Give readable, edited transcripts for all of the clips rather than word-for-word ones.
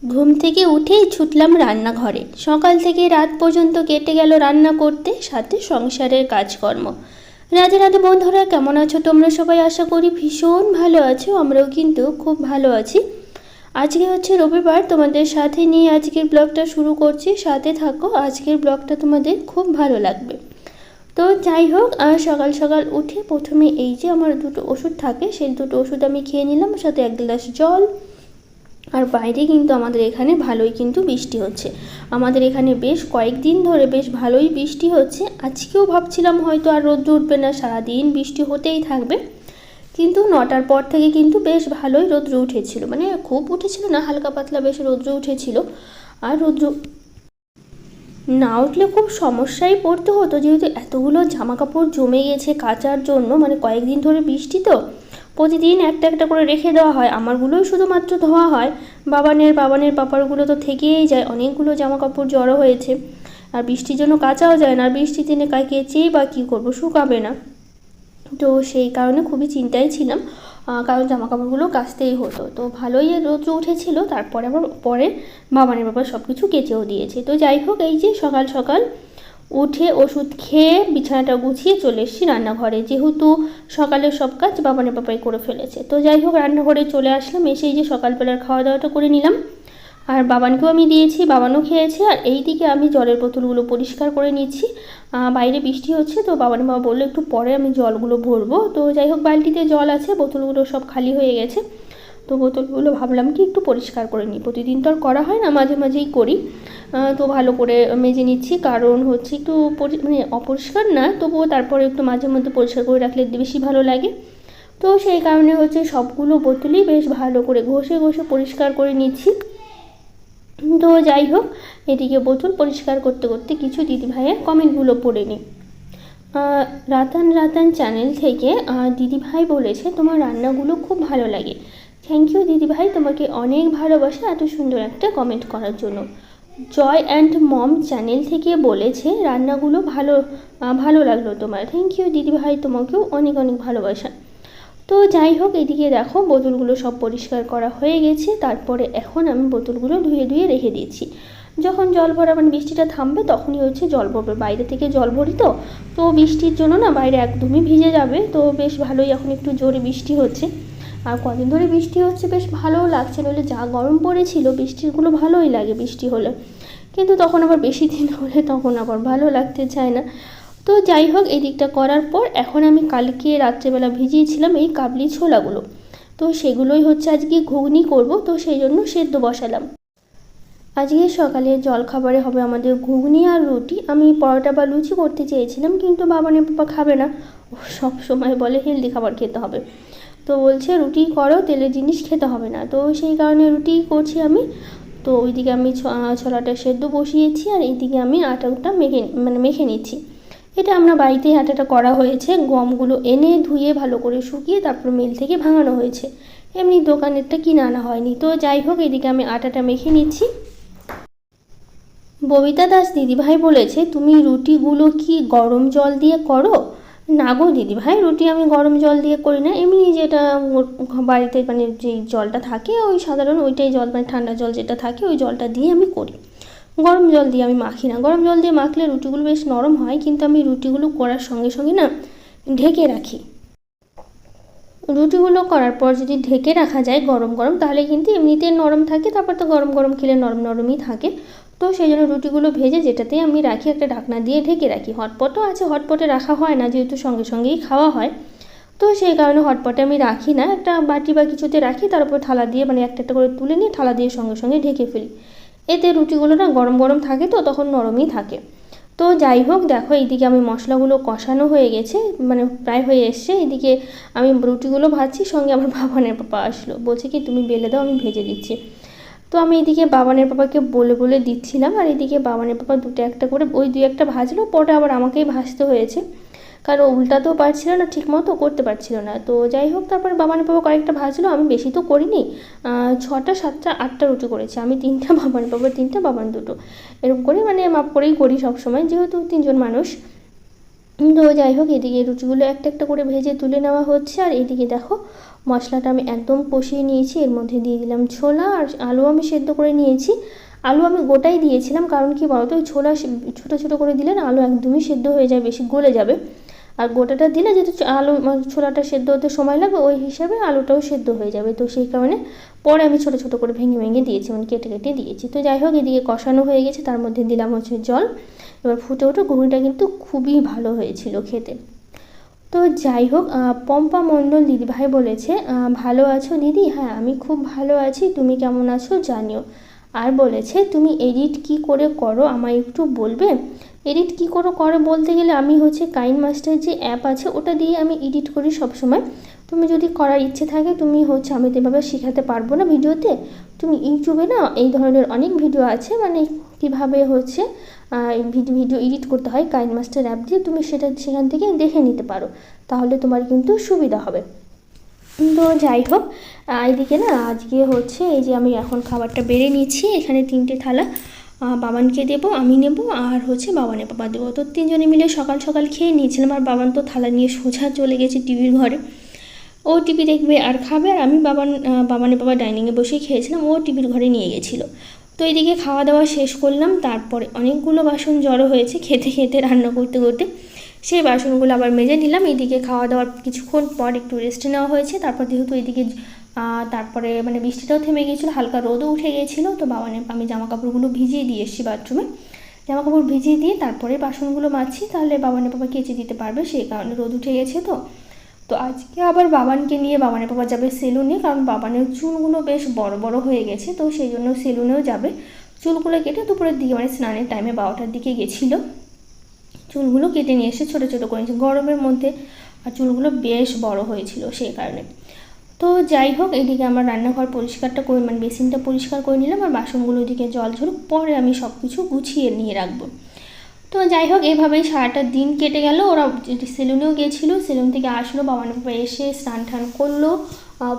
ঘুম থেকে উঠেই ছুটলাম রান্নাঘরে। সকাল থেকে রাত পর্যন্ত কেটে গেল রান্না করতে, সাথে সংসারের কাজকর্ম। রাধে রাধে বন্ধুরা, কেমন আছো তোমরা সবাই? আশা করি ভীষণ ভালো আছো। আমরাও কিন্তু খুব ভালো আছি। আজকে হচ্ছে রবিবার, তোমাদের সাথে নিয়ে আজকের ব্লগটা শুরু করছি। সাথে থাকো, আজকের ব্লগটা তোমাদের খুব ভালো লাগবে। তো যাই হোক, সকাল সকাল উঠে প্রথমে এই যে আমার দুটো ওষুধ থাকে, সেই দুটো ওষুধ আমি খেয়ে নিলাম, সাথে এক গ্লাস জল। আর বাইরে কিন্তু আমাদের এখানে ভালোই কিন্তু বৃষ্টি হচ্ছে। আমাদের এখানে বেশ কয়েকদিন ধরে বেশ ভালোই বৃষ্টি হচ্ছে। আজকেও ভাবছিলাম হয়তো আর রোদ উঠবে না, সারাদিন বৃষ্টি হতেই থাকবে, কিন্তু 9টার পর থেকে কিন্তু বেশ ভালোই রৌদ্র উঠেছিল। মানে খুব উঠেছিল না, হালকা পাতলা বেশ রৌদ্র উঠেছিল। আর রৌদ্র না উঠলে খুব সমস্যায় পড়তে হতো, যেহেতু এতগুলো জামা কাপড় জমে গেছে কাচার জন্য। মানে কয়েকদিন ধরে বৃষ্টি তো, প্রতিদিন একটা একটা করে রেখে দেওয়া হয়। আমারগুলোই শুধুমাত্র ধোয়া হয়, বাবানের পাপারগুলো তো থেকেই যায়। অনেকগুলো জামা কাপড় জড়ো হয়েছে, আর বৃষ্টির জন্য কাচাও যায় না। আর বৃষ্টির দিনে কেচেই বা কী করবো, শুকাবে না। তো সেই কারণে খুবই চিন্তায় ছিলাম, কারণ জামা কাপড়গুলো কাচতেই হতো। তো ভালোই রৌদ্র উঠেছিল, তারপরে আবার পরে বাবানের বাবা সব কিছু কেচেও দিয়েছে। তো যাই হোক, এই যে সকাল সকাল উঠে ওষুধ খেয়ে বিছানাটা গুছিয়ে চলে এসেছি রান্নাঘরে, যেহেতু সকালের সব কাজ বাবানের বাবাই করে ফেলেছে। তো যাই হোক, রান্নাঘরে চলে আসলাম, এসে এই যে সকালবেলার খাওয়া দাওয়াটা করে নিলাম। আর বাবানকেও আমি দিয়েছি, বাবানও খেয়েছে। আর এই দিকে আমি জলের বোতলগুলো পরিষ্কার করে নিচ্ছি। বাইরে বৃষ্টি হচ্ছে, তো বাবান বাবা বললো একটু পরে আমি জলগুলো ভরবো। তো যাই হোক, বালতিতে জল আছে, বোতলগুলো সব খালি হয়ে গেছে। তো বোতলগুলো ভাবলাম কি একটু পরিষ্কার করে নিই, প্রতিদিন তো আর করা হয় না, মাঝে মাঝেই করি। তো ভালো করে মেজে নিচ্ছি, কারণ হচ্ছে একটু মানে অপরিষ্কার না, তবুও তারপরে একটু মাঝে মধ্যে পরিষ্কার করে রাখলে বেশি ভালো লাগে। তো সেই কারণে হচ্ছে সবগুলো বোতলই বেশ ভালো করে ঘষে ঘষে পরিষ্কার করে নিচ্ছি। তো যাই হোক, এদিকে বোতল পরিষ্কার করতে করতে কিছু দিদিভাইয়ের কমেন্টগুলো পড়ে নিই। রাতান চ্যানেল থেকে দিদিভাই বলেছে তোমার রান্নাগুলো খুব ভালো লাগে। থ্যাংক ইউ দিদিভাই, তোমাকে অনেক ভালোবাসা এত সুন্দর একটা কমেন্ট করার জন্য। জয় অ্যান্ড মম চ্যানেল থেকে বলেছে রান্নাগুলো ভালো লাগলো তোমার। থ্যাংক ইউ দিদিভাই, তোমাকেও অনেক অনেক ভালোবাসা। তো যাই হোক, এদিকে দেখো বোতলগুলো সব পরিষ্কার করা হয়ে গেছে। তারপরে এখন আমি বোতলগুলো ধুয়ে রেখে দিয়েছি। যখন জল ভরা মানে বৃষ্টিটা থামবে তখনই হচ্ছে জল ভরবে। বাইরে থেকে জল ভরি তো বৃষ্টির জন্য না বাইরে একদমই ভিজে যাবে। তো বেশ ভালোই এখন একটু জোরে বৃষ্টি হচ্ছে। আর কদিন ধরে বৃষ্টি হচ্ছে, বেশ ভালোও লাগছে। নইলে যা গরম পড়েছিল, বৃষ্টিগুলো ভালোই লাগে বৃষ্টি হলে, কিন্তু তখন আবার বেশি দিন হলে তখন আবার ভালো লাগতে চায় না। তো যাই হোক, এই দিকটা করার পর এখন আমি কালকে রাত্রেবেলা ভিজিয়েছিলাম এই কাবলি ছোলাগুলো, তো সেগুলোই হচ্ছে আজকে ঘুগনি করব। তো সেই জন্য সেদ্ধ বসালাম। আজকে সকালে জলখাবারে হবে আমাদের ঘুগনি আর রুটি। আমি পরোটা বা লুচি করতে চেয়েছিলাম, কিন্তু বাবানের পাপা খাবে না। ও সব সময় বলে হেলদি খাবার খেতে হবে, তো বলছে রুটি করো, তেলের জিনিস খেতে হবে না। তো সেই কারণে রুটি করছি আমি। তো ওইদিকে আমি ছোলাটা সেদ্ধ বসিয়েছি, আর এইদিকে আমি আটাটা মেখে নিচ্ছি। এটা আমরা বাড়িতেই আটাটা করা হয়েছে, গমগুলো এনে ধুয়ে ভালো করে শুকিয়ে তারপর মিল থেকে ভাঙানো হয়েছে, এমনি দোকানেরটা কিনে আনা হয়নি। তো যাই হোক, এদিকে আমি আটাটা মেখে নিচ্ছি। ববিতা দাস দিদিভাই বলেছে তুমি রুটিগুলো কি গরম জল দিয়ে করো? না গো দিদিভাই, রুটি আমি গরম জল দিয়ে করি না, এমনি যেটা বাড়িতে মানে যেই জলটা থাকে ওই সাধারণ ওইটাই জল, মানে ঠান্ডা জল যেটা থাকে ওই জলটা দিয়ে আমি করি। গরম জল দিয়ে আমি মাখি না। গরম জল দিয়ে মাখলে রুটিগুলো বেশ নরম হয়, কিন্তু আমি রুটিগুলো করার সঙ্গে সঙ্গে না ঢেকে রাখি। রুটিগুলো করার পর যদি ঢেকে রাখা যায় গরম গরম, তাহলে কিন্তু এমনিতে নরম থাকে, তারপর তো গরম গরম খেলে নরম নরমই থাকে। তো সেই জন্য রুটিগুলো ভেজে যেটাতেই আমি রাখি একটা ঢাকনা দিয়ে ঢেকে রাখি। হটপটও আছে, হটপটে রাখা হয় না যেহেতু সঙ্গে সঙ্গেই খাওয়া হয়, তো সেই কারণে হটপটে আমি রাখি না, একটা বাটি বা কিছুতে রাখি। তার উপর থালা দিয়ে মানে একটা একটা করে তুলে নিয়ে থালা দিয়ে সঙ্গে সঙ্গে ঢেকে ফেলি। এতে রুটিগুলো না গরম গরম থাকে, তো তখন নরমই থাকে। তো যাই হোক, দেখো এইদিকে আমি মশলাগুলো কষানো হয়ে গেছে, মানে প্রায় হয়ে এসছে। এদিকে আমি রুটিগুলো ভাজছি, সঙ্গে আমার বাবানের পাপা আসলো, বলছে কি তুমি বেলে দাও আমি ভেজে দিচ্ছি। তো আমি এদিকে বাবানের পাপাকে বলে দিচ্ছিলাম, আর এদিকে বাবানের পাপা দুটো একটা করে ওই দুই একটা ভাজলো, পরে আবার আমাকেই ভাজতে হয়েছে, কারণ উল্টাতেও পারছিল না, ঠিক মতো করতে পারছিল না। তো যাই হোক, তারপর বাবানের পাপা কয়েকটা ভাজলো, আমি বেশি তো করিনি, 6টা 7টা 8টা রুটি করেছি আমি, 3টা বাবানের পাপা 3টা, বাবান 2টো, এরকম করে মানে মাপ করেই করি সবসময়, যেহেতু 3জন মানুষ। তো যাই হোক, এদিকে রুটিগুলো একটা একটা করে ভেজে তুলে নেওয়া হচ্ছে। আর এদিকে দেখো মশলাটা আমি একদম কষিয়ে নিয়েছি। এর মধ্যে দিয়ে দিলাম ছোলা, আর আলু আমি সেদ্ধ করে নিয়েছি। আলু আমি গোটাই দিয়েছিলাম, কারণ কি বলতো, ওই ছোলা ছোটো ছোটো করে দিলে না আলু একদমই সেদ্ধ হয়ে যায়, বেশি গলে যাবে। আর গোটাটা দিলে যেহেতু আলু ছোলাটা সেদ্ধ হতে সময় লাগবে, ওই হিসাবে আলুটাও সেদ্ধ হয়ে যাবে। তো সেই কারণে পরে আমি ছোটো ছোটো করে ভেঙে ভেঙে দিয়েছি, মানে কেটে কেটে দিয়েছি। তো যাই হোক, এদিকে কষানো হয়ে গেছে, তার মধ্যে দিলাম হচ্ছে জল। এবার ফুটে ওঠে, ঘুগনিটা কিন্তু খুবই ভালো হয়েছিল খেতে। তো যাই হোক, পম্পা মণ্ডল দিদিভাই বলেছে, ভালো আছো দিদি? হ্যাঁ, আমি খুব ভালো আছি, তুমি কেমন আছো জানিও। আর বলেছে, তুমি এডিট কি করে করো আমায় একটু বলবে? এডিট কী করে করো বলতে গেলে, আমি হচ্ছে কাইনমাস্টার যে অ্যাপ আছে ওটা দিয়ে আমি এডিট করি সবসময়। তুমি যদি করার ইচ্ছে থাকে, তুমি হচ্ছে, আমি তো এভাবে শেখাতে পারবো না ভিডিওতে। তুমি ইউটিউবে না এই ধরনের অনেক ভিডিও আছে, মানে কীভাবে হচ্ছে ভিডিও এডিট করতে হয় কাইনমাস্টার অ্যাপ দিয়ে, তুমি সেখান থেকে দেখে নিতে পারো, তাহলে তোমার কিন্তু সুবিধা হবে। তো যাই হোক, এদিকে না আজকে হচ্ছে এই যে আমি এখন খাবারটা বেড়ে নিচ্ছি, এখানে 3টে থালা বাবানকে দেবো, আমি নেব, আর হচ্ছে বাবানের বাবা দেবো। তো 3জনে মিলে সকাল সকাল খেয়ে নিয়েছিলাম। আর বাবান তো থালা নিয়ে সোজা চলে গেছে টিভির ঘরে, ও টিভি দেখবে আর খাবে। আর আমি বাবানের বাবা ডাইনিংয়ে বসেই খেয়েছিলাম, ও টিভির ঘরে নিয়ে গেছিলো। তো এইদিকে খাওয়া দাওয়া শেষ করলাম, তারপরে অনেকগুলো বাসন জড়ো হয়েছে খেতে খেতে রান্না করতে করতে, সেই বাসনগুলো আবার মেজে নিলাম। এইদিকে খাওয়া দাওয়ার কিছুক্ষণ পর একটু রেস্ট নেওয়া হয়েছে। তারপর যেহেতু এইদিকে তারপরে মানে বৃষ্টিটাও থেমে গিয়েছিলো, হালকা রোদও উঠে গিয়েছিলো, তো আমি জামা কাপড়গুলো ভিজিয়ে দিয়ে এসেছি বাথরুমে। জামা কাপড় ভিজিয়ে দিয়ে তারপরে বাসনগুলো মাজছি, তাহলে বাবানের বাবা কেচে দিতে পারবে, সেই কারণে রোদ উঠে গেছে। তো আজকে আবার বাবানকে নিয়ে বাবানের বাবা যাবে সেলুনে, কারণ বাবানের চুলগুলো বেশ বড় বড় হয়ে গেছে, তো সেই জন্য সেলুনেও যাবে। চুলগুলো কেটে দুপুরের দিকে, মানে স্নানের টাইমে 12টার দিকে গেছিলো, চুলগুলো কেটে নিয়ে এসে ছোটো ছোটো করেছে গরমের মধ্যে, আর চুলগুলো বেশ বড় হয়েছিল সেই কারণে। তো যাই হোক, এইদিকে আমার রান্নাঘর পরিষ্কারটা করে, মানে বেসিনটা পরিষ্কার করে নিলাম, আর বাসনগুলো ওইদিকে জল ঝরুক, পরে আমি সব কিছু গুছিয়ে নিয়ে রাখবো। তো যাই হোক, এইভাবেই সারাটা দিন কেটে গেল। ওরা সেলুনেও গিয়েছিলো, সেলুন থেকে আসলো, বাবানের বাবা এসে স্নান টান করলো,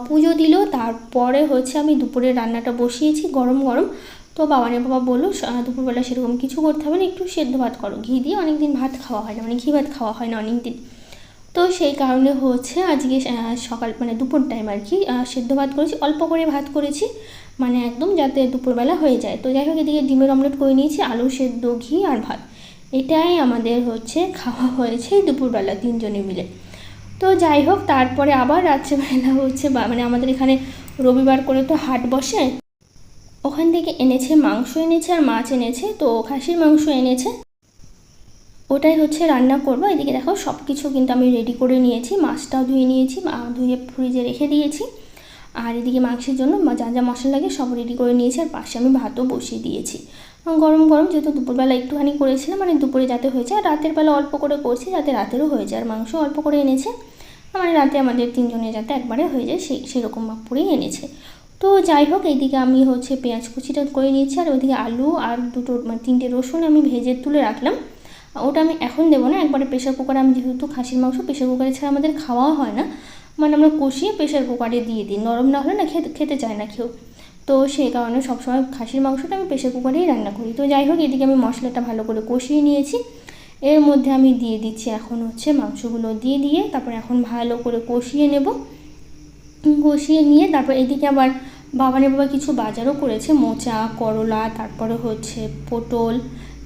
পুজো দিল, তারপরে হচ্ছে আমি দুপুরে রান্নাটা বসিয়েছি গরম গরম। তো বাবানের বাবা বললো দুপুরবেলা সেরকম কিছু করতে হবে না, একটু সেদ্ধ ভাত করো, ঘি দিয়ে অনেক দিন ভাত খাওয়া হয় না, মানে ঘি ভাত খাওয়া হয় না অনেক দিন। তো সেই কারণে হচ্ছে আজকে সকাল, মানে দুপুর টাইম আর কি, সেদ্ধ ভাত করেছি, অল্প করে ভাত করেছি, মানে একদম যাতে দুপুরবেলা হয়ে যায়। তো যাই হোক, এদিকে ডিমের অমলেট করে নিয়েছি, আলু সেদ্ধ, ঘি আর ভাত, এটাই আমাদের হচ্ছে খাওয়া হয়েছে দুপুরবেলা 3জনে মিলে। তো যাই হোক, তারপরে আবার রাত্রেবেলা হচ্ছে মানে আমাদের এখানে রবিবার করে তো হাট বসে, ওখান থেকে এনেছে মাংস, এনেছে আর মাছ এনেছে, তো খাসির মাংস এনেছে, ওটাই হচ্ছে রান্না করবো। এদিকে দেখো সব কিছু কিন্তু আমি রেডি করে নিয়েছি, মাছটাও ধুয়ে নিয়েছি, ধুয়ে ফ্রিজে রেখে দিয়েছি, আর এদিকে মাংসের জন্য যা যা মশলা লাগে সব রেডি করে নিয়েছি, আর পাশে আমি ভাতও বসিয়ে দিয়েছি গরম গরম, যেহেতু দুপুরবেলা একটুখানি করেছিলাম, মানে দুপুরে যাতে হয়েছে, আর রাতের বেলা অল্প করে করছি যাতে রাতেরও হয়ে যায়, আর মাংস অল্প করে এনেছে, মানে রাতে আমাদের 3জনের যাতে একবারে হয়ে যায় সেরকম মাপ করেই এনেছে। তো যাই হোক, এইদিকে আমি হচ্ছে পেঁয়াজ কুচিটা করে নিয়েছি, আর ওইদিকে আলু আর মানে 3টে রসুন আমি ভেজে তুলে রাখলাম, ওটা আমি এখন দেবো না, একবারে প্রেশার কুকারে, আমি যেহেতু খাসির মাংস প্রেশার কুকারে ছাড়া আমাদের খাওয়া হয় না, মানে আমরা কষিয়ে প্রেশার কুকারে দিয়ে দিই, নরম না হলে না খেতে চায় না কেউ, তো সেই কারণে সবসময় খাসির মাংসটা আমি প্রেশার কুকারেই রান্না করি। তো যাই হোক, এদিকে আমি মশলাটা ভালো করে কষিয়ে নিয়েছি, এর মধ্যে আমি দিয়ে দিচ্ছি এখন হচ্ছে মাংসগুলো দিয়ে তারপরে এখন ভালো করে কষিয়ে নেব, কষিয়ে নিয়ে তারপর এদিকে আবার বাবানের বাবা কিছু বাজারও করেছে, মোচা, করলা, তারপরে হচ্ছে পটল,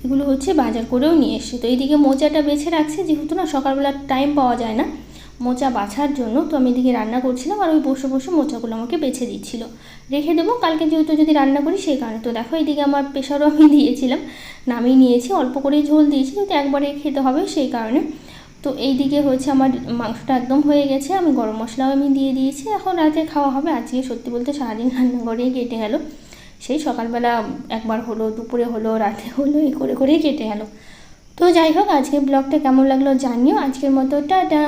এগুলো হচ্ছে বাজার করেও নিয়ে এসেছে। তো এইদিকে মোচাটা বেছে রাখছে, যেহেতু না সকালবেলা টাইম পাওয়া যায় না মোচা বাছার জন্য, তো আমি এদিকে রান্না করছিলাম, আর ওই বসে বসে মোচাগুলো আমাকে বেছে দিচ্ছিলো, রেখে দেবো কালকে যেহেতু যদি রান্না করি সেই কারণে। তো দেখো, এইদিকে আমার প্রেশারও আমি দিয়েছিলাম, নামিয়ে নিয়েছি, অল্প করেই ঝোল দিয়েছি, কিন্তু একবারে খেতে হবে সেই কারণে। তো এইদিকে হচ্ছে আমার মাংসটা একদম হয়ে গেছে, আমি গরম মশলাও আমি দিয়ে দিয়েছি, এখন রাতে খাওয়া হবে। আজকে সত্যি বলতে সারাদিন রান্নাঘরেই কেটে গেল, সেই সকালবেলা একবার হলো, দুপুরে হলো, রাতে হলো, এই করে করেই কেটে গেল। তো যাই হোক, আজকের ব্লগটা কেমন লাগলো জানিও, আজকের মতো টাটা।